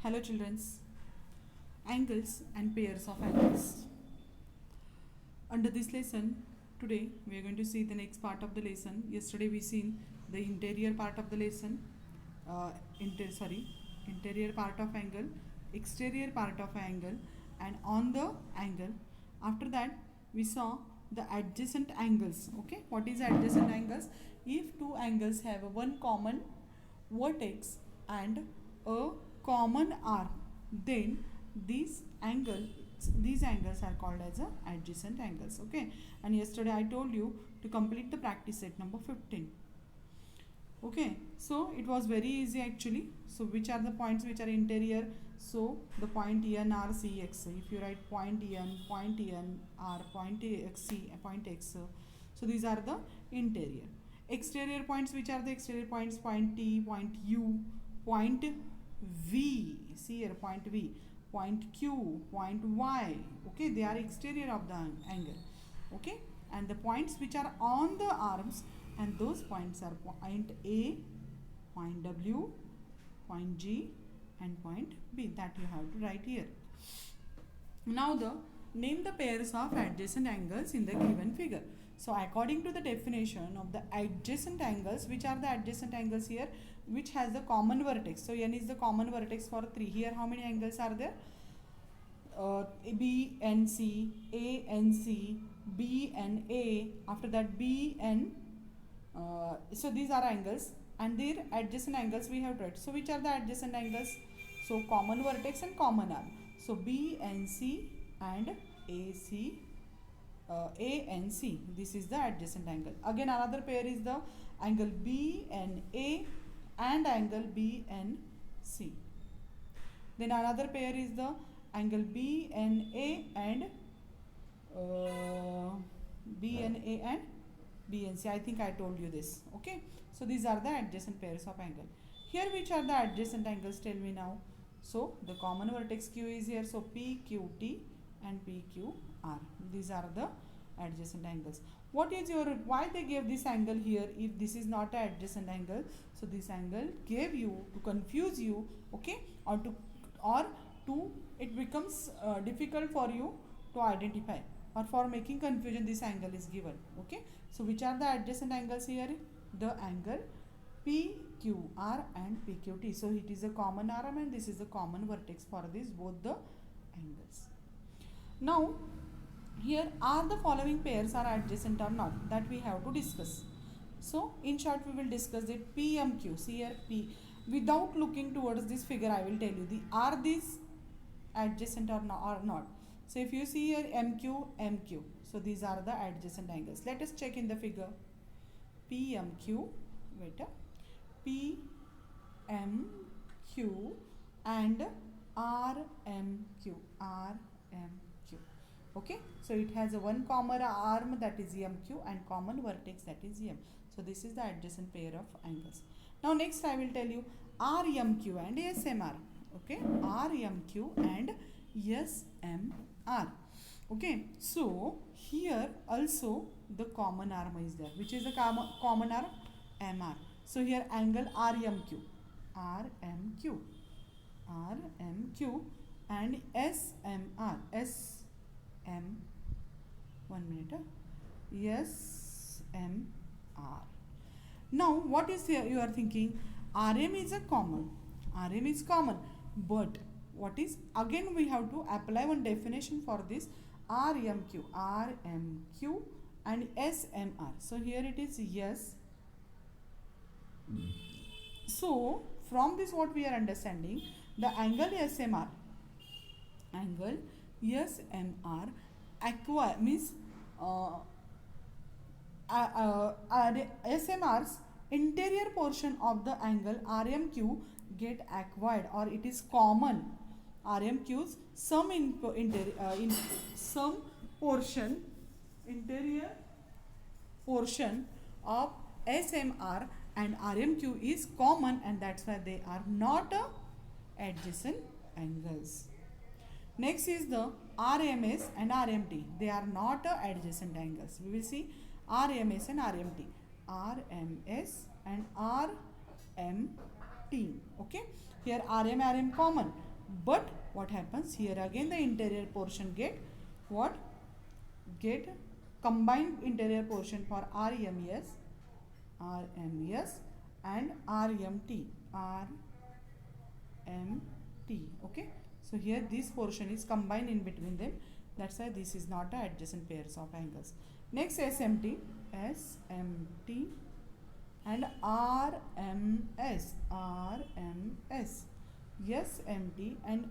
Hello childrens, angles and pairs of angles. Under this lesson, today we are going to see the next part of the lesson. Yesterday we seen the interior part of the lesson, interior part of angle, exterior part of angle, and on the angle. After that, we saw the adjacent angles. Okay, what is adjacent angles? If two angles have one common vertex and a common arm, then these angles are called as adjacent angles. Okay, and yesterday I told you to complete the practice set number 15. Okay, so it was very easy actually. So which are the points which are interior? So the point N R C X. If you write point N R, point X C, point X, so these are the interior. Exterior points, which are the exterior points? Point T, point U, point V. See here, point V, point Q, point Y. Okay, they are exterior of the angle. Okay, and the points which are on the arms, and those points are point A, point W, point G, and point B. That you have to write here. Now name the pairs of adjacent angles in the given figure. So according to the definition of the adjacent angles, which are the adjacent angles here, which has the common vertex. So N is the common vertex for 3. Here how many angles are there? B and C, A and C, B and A. After that B and so these are angles, and their adjacent angles we have to write. So which are the adjacent angles? So common vertex and common arm. So B and C and AC, A and C. This is the adjacent angle. Again another pair is the angle B and A and angle B and C. Then another pair is the angle B and A and B and A and B and C. I think I told you this. Okay. So these are the adjacent pairs of angle. Here which are the adjacent angles? Tell me now. So the common vertex Q is here. So PQT and PQR. These are the adjacent angles. What is your, why they gave this angle here if this is not an adjacent angle? So this angle gave you to confuse you, okay, or to it becomes difficult for you to identify, or for making confusion this angle is given. Okay, so which are the adjacent angles here? The angle PQR and PQT. So it is a common arm and this is a common vertex for this both the angles. Now here are the following pairs are adjacent or not, that we have to discuss. So in short we will discuss it. PMQ. See here P. Without looking towards this figure I will tell you are these adjacent or not. So if you see here MQ. So these are the adjacent angles. Let us check in the figure. PMQ. Wait. PMQ and RMQ. Okay, so it has a one common arm, that is MQ, and common vertex, that is M. So this is the adjacent pair of angles. Now next I will tell you RMQ and SMR. Okay, RMQ and SMR. Okay, so here also the common arm is there. Which is the common arm? MR. So here angle RMQ and SMR. SMR. Now what is here you are thinking? RM is a common. RM is common. But what is, again we have to apply one definition for this RMQ and SMR. So here it is yes. So from this what we are understanding, the angle SMR acquire means SMR's interior portion of the angle RMQ get acquired, or it is common. RMQ's some some portion, interior portion of SMR and RMQ is common, and that's why they are not adjacent angles. Next is the RMS and RMT. They are not adjacent angles. We will see RMS and RMT. RMS and RMT. Okay. Here RM common. but what happens here again, the interior portion get what, get combined interior portion for RMS and RMT. Okay, so here this portion is combined in between them, that's why this is not a adjacent pairs of angles. Next, SMT and RMS, SMT and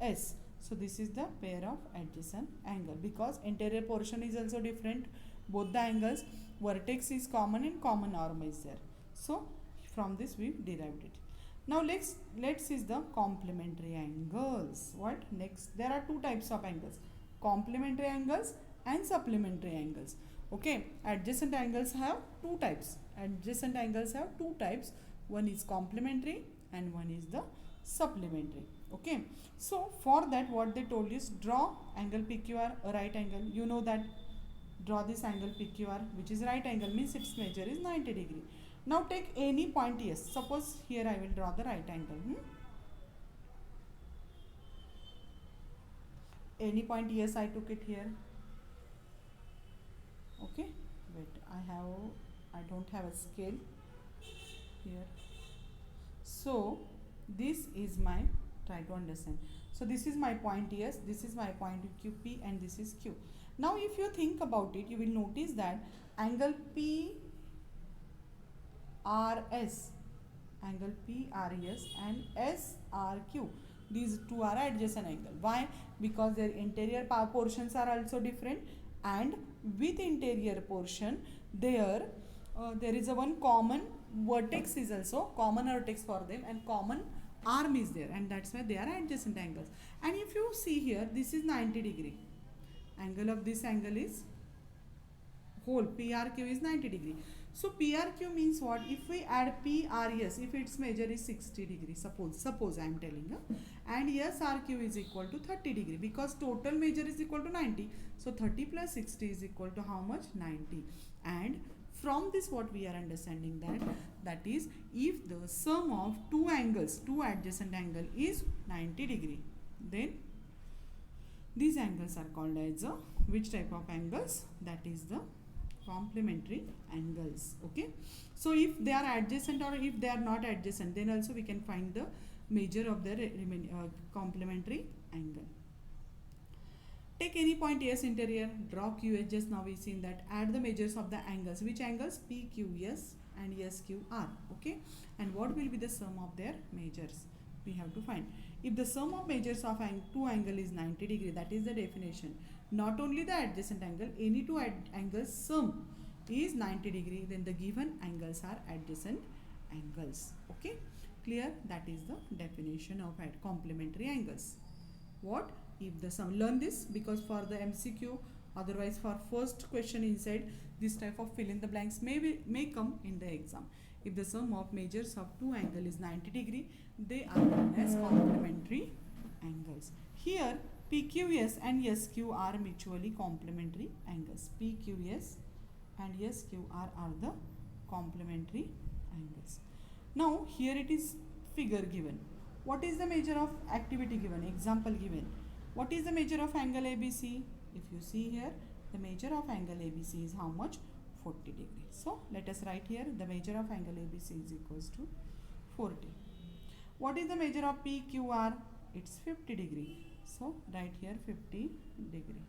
RMS. So this is the pair of adjacent angle, because interior portion is also different, both the angles, vertex is common and common arm is there. So from this we derived it. Now let's see the complementary angles. What next? There are two types of angles, complementary angles and supplementary angles. Okay, adjacent angles have two types. One is complementary and one is the supplementary. Okay, so for that what they told is, draw angle PQR, a right angle. You know that, draw this angle PQR, which is right angle, means its measure is 90 degree. Now take any point S. Suppose here I will draw the right angle. Any point S I took it here. Okay, wait, I don't have a scale here. So this is my, try to understand. So this is my point S, this is my point QP, and this is Q. Now if you think about it, you will notice that angle PRS and SRQ, these two are adjacent angle. Why? Because their interior portions are also different, and with interior portion there is a one common vertex is also common vertex for them, and common arm is there, and that's why they are adjacent angles. And if you see here, this is 90 degree, angle of this angle is whole PRQ is 90 degree. So PRQ means what? If we add PRS, if its measure is 60 degree, suppose I am telling you, and SRQ is equal to 30 degree, because total measure is equal to 90. So 30 plus 60 is equal to how much? 90. And from this what we are understanding, that is, if the sum of two angles, two adjacent angle is 90 degree, then these angles are called as which type of angles? That is the complementary angles. Okay, so if they are adjacent or if they are not adjacent, then also we can find the measure of the complementary angle. Take any point S interior, draw QHS. Now we seen that, add the measures of the angles. Which angles? PQS and SQR. Okay, and what will be the sum of their measures? We have to find. If the sum of measures of two angle is 90 degree, that is the definition. Not only the adjacent angle, any two angles sum is 90 degree, then the given angles are adjacent angles. Okay, clear? That is the definition of complementary angles. What? If the sum, learn this, because for the MCQ, otherwise for first question inside, this type of fill in the blanks may come in the exam. If the sum of measures of two angle is 90 degree, they are known as complementary angles. Here PQS and SQ are mutually complementary angles. PQS and SQR are the complementary angles. Now here it is figure given. What is the measure of activity given? Example given. What is the measure of angle ABC? If you see here, the measure of angle ABC is how much? 40 degree. So let us write here, the measure of angle ABC is equals to 40. What is the measure of PQR? It's 50 degree. So write here 50 degree.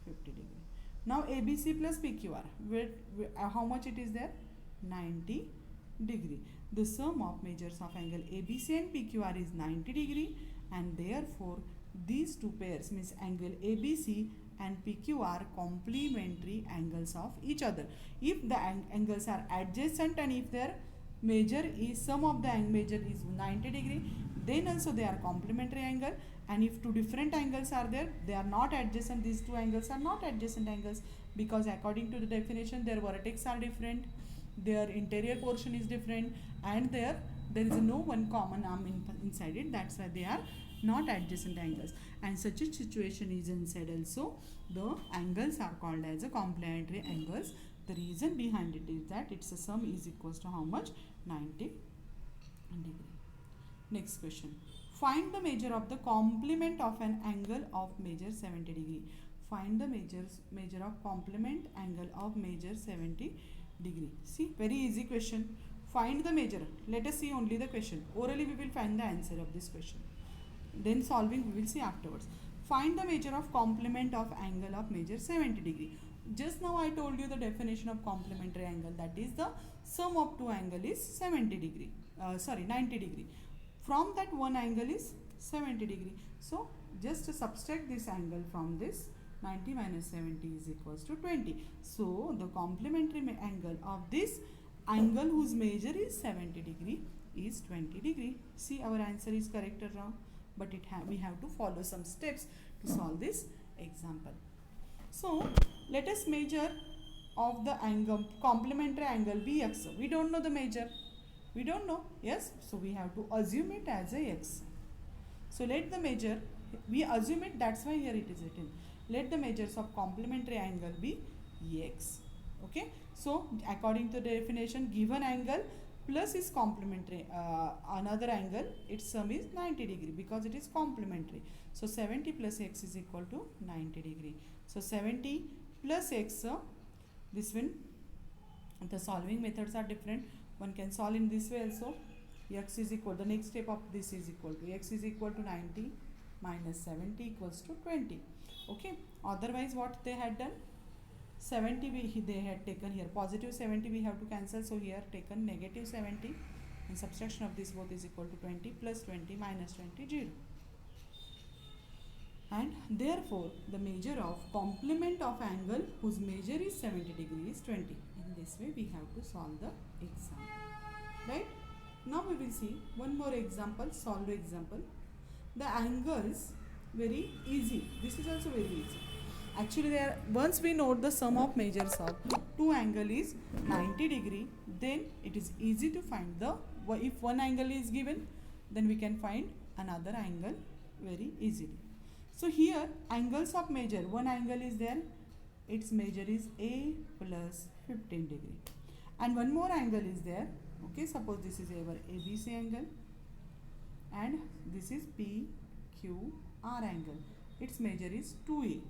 50 degree. Now ABC plus PQR, how much it is there? 90 degree. The sum of measures of angle ABC and PQR is 90 degree, and therefore these two pairs, means angle ABC and PQ, are complementary angles of each other. If the angles are adjacent and if their measure is, sum of the measure is 90 degree, then also they are complementary angle. And if two different angles are there, they are not adjacent. These two angles are not adjacent angles, because according to the definition their vertex are different, their interior portion is different, and there is no one common arm inside it. That's why they are not adjacent angles. And such a situation is inside also, the angles are called as a complementary angles. The reason behind it is that its sum is equals to how much? 90 degree. Next question. Find the measure of the complement of an angle of measure 70 degree. Find the measure of complement angle of measure 70 degree. See, very easy question. Find the measure. Let us see only the question. Orally we will find the answer of this question. Then solving we will see afterwards. Find the measure of complement of angle of measure 70 degree. Just now I told you the definition of complementary angle, that is the sum of two angle is 70 degree. 90 degree. From that one angle is 70 degree. So just subtract this angle from this. 90 minus 70 is equals to 20. So the complementary angle of this angle whose measure is 70 degree is 20 degree. See, our answer is correct or wrong, but we have to follow some steps to solve this example. So let us measure of the angle complementary angle BX. We don't know the measure. We don't know. Yes. So we have to assume it as a x. So let the measure, we assume it, that's why here it is written. Let the measures of complementary angle be x. Okay. So according to the definition, given angle plus is complementary another angle, its sum is 90 degree because it is complementary. So 70 plus x is equal to 90 degree. So 70 plus x, this one, the solving methods are different. One can solve in this way also. X is equal, the next step of this is equal to, x is equal to 90 minus 70 equals to 20. Okay. Otherwise what they had done, 70 they had taken here, positive 70 we have to cancel, so here taken negative 70, and subtraction of this both is equal to 20 plus 20 minus 20, 0. And therefore the measure of complement of angle whose measure is 70 degree is 20. In this way we have to solve the exam. Right? Now we will see one more example, solved example. The angles, very easy. This is also very easy. Actually there, once we note the sum of measures of two angle is 90 degree, then it is easy to find the, if one angle is given, then we can find another angle very easily. So here angles of measure, one angle is there, its measure is A plus 15 degree, and one more angle is there. Okay, suppose this is our ABC angle and this is PQR angle. Its measure is 2A.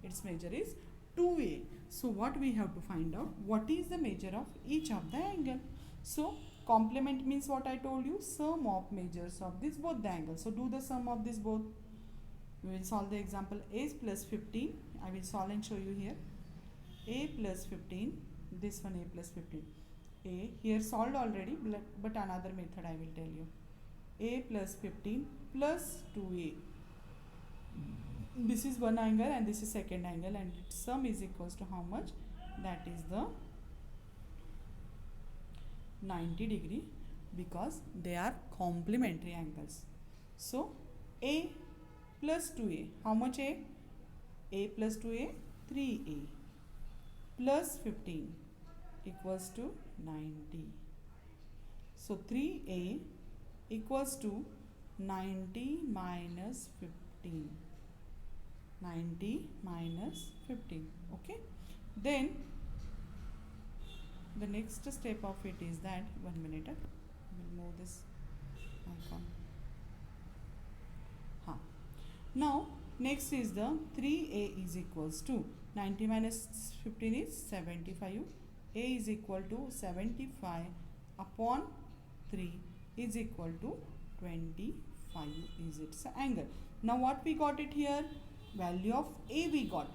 Its measure is 2A. So what we have to find out, what is the measure of each of the angle. So complement means what I told you, sum of measures of this both the angles. So do the sum of this both. We will solve the example. A plus 15. I will solve and show you here. A plus 15. This one A plus 15. A here solved already, but another method I will tell you. A plus 15 plus 2A. This is one angle and this is second angle, and its sum is equals to how much? That is the 90 degree, because they are complementary angles. So A plus 2A, how much A? A plus 2A, 3A plus 15 equals to 90. So 3A equals to 90 minus 15. 90 minus 15. Okay. Then the next step of it is that, 1 minute, we'll move this icon. Now next is the 3A is equals to 90 minus 15 is 75. A is equal to 75 upon 3 is equal to 25 is its angle. Now what we got it here? Value of A we got.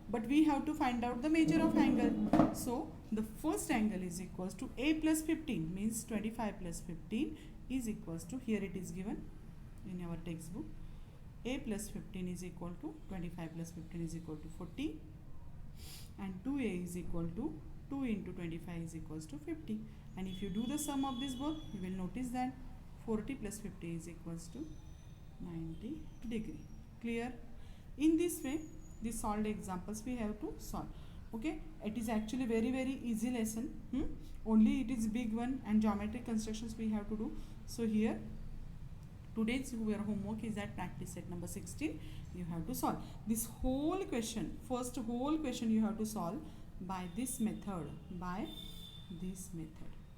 But we have to find out the measure of angle. So the first angle is equals to A plus 15, means 25 plus 15 is equals to, here it is given in our textbook, A plus 15 is equal to 25 plus 15 is equal to 40, and 2A is equal to 2 into 25 is equals to 50. And if you do the sum of this both, you will notice that 40 plus 50 is equals to 90 degree. Clear? In this way, these solved examples we have to solve. Okay, it is actually very easy lesson. Only it is big one, and geometric constructions we have to do. So here today's your homework is that practice set number 16. You have to solve this whole question. First whole question you have to solve by this method.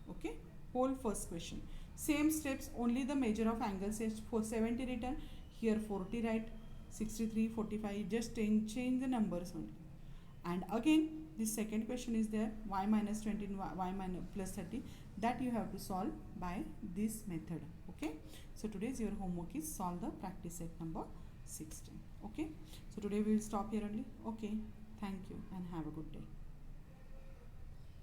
Okay, whole first question. Same steps, only the measure of angles is for 70 written, here 40 write, 63, 45, just change the numbers only. And again this second question is there, y minus 20 and y minus plus 30, that you have to solve by this method. Okay, so today's your homework is solve the practice set number 16. Okay, so today we will stop here only. Okay, thank you and have a good day.